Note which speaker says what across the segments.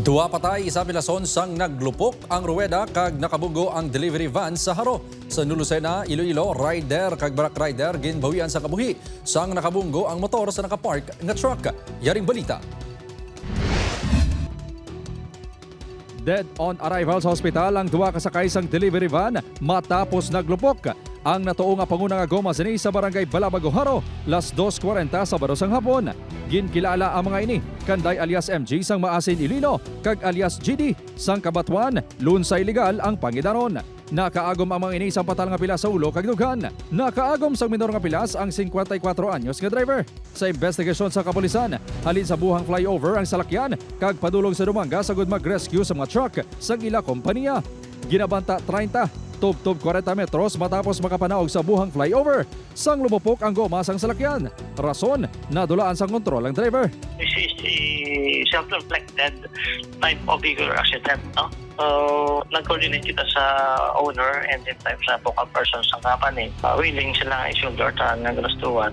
Speaker 1: Duwa patay sa Pilason sang naglupok ang ruweda kag nakabunggo ang delivery van sa Haro. Sa Nulusena, Iloilo, rider kag barak rider ginbawian sa kabuhi sang nakabunggo ang motor sa nakapark nga truck. Yaring balita. Dead on arrival sa ospital ang duwa kasakay sang delivery van matapos naglupok. Ang natuo nga panguna nga goma sini sa barangay Balabago, Haro, las 2:40 sa baros sang hapon. Ginkilala ang mga ini, Kanday alias MG sang Maasin Iloilo, kag alias GD sang Kabatuan, lunsay legal ang pangidaron. Nakaagom ang mga ini sang patal nga pilas sa ulo kag dughan. Nakaagom sang minor nga pilas ang 54 anyos nga driver. Sa investigasyon sa kapulisan, halin sa buhang flyover ang salakyan kag padulong sa Dumanga sagud mag-rescue sa mga truck sang ila kompanya. Ginabanta 30 tub 40 metros matapos makapanaog sa buhang flyover sang lumupok ang goma sang salakyan. Rason, nadulaan sang kontrol ang driver.
Speaker 2: This is a self-inflicted type of vehicular accident. No? So, nag-coordinate kita sa owner and then time sa vocal person sa company. Willing sila i-shoulder ta ng gustuhan.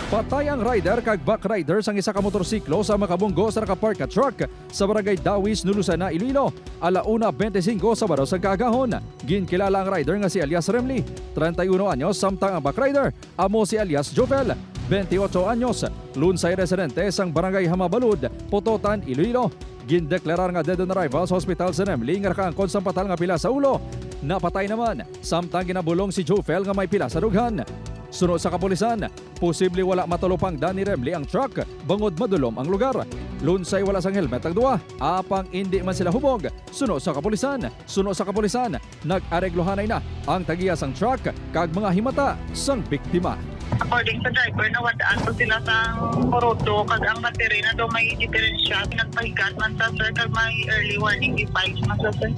Speaker 1: Patay ang rider kag back rider sang isa ka motorsiklo sa makabunggo sa nakapark ka truck sa barangay Dawis, Nulusena, Iloilo. Alauna 25 sa baros sang kaagahon. Ginkilala ang rider nga si alias Remly, 31 anyos, samtang ang back rider amo si alias Jovel, 28 anyos, lunsay residente sang barangay Hamabalud, Pototan, Iloilo. Gindeklarar nga dead on arrival sa hospital sa Remly nga nakaangkon sa patal nga pila sa ulo. Napatay naman, samtang ginabulong si Jovel nga may pila sa dughan. Sunod sa kapulisan, posible wala matulupang ni Remly ang truck bangod madulom ang lugar. Lunsay wala sang helmet ang duwa, apang hindi man sila hubog. Sunod sa kapulisan, nag-areglohanay na ang tagiya sang truck kag mga himata sang biktima.
Speaker 3: According sa driver, nawadaan po sila sa Coroto kag ang battery na daw may diferensya. Nagpahigat man sa sir kag may early warning device man sa sir.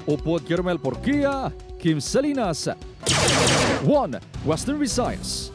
Speaker 1: Upod Kirmel Porquia, Kim Salinas, 1 Western Visayas.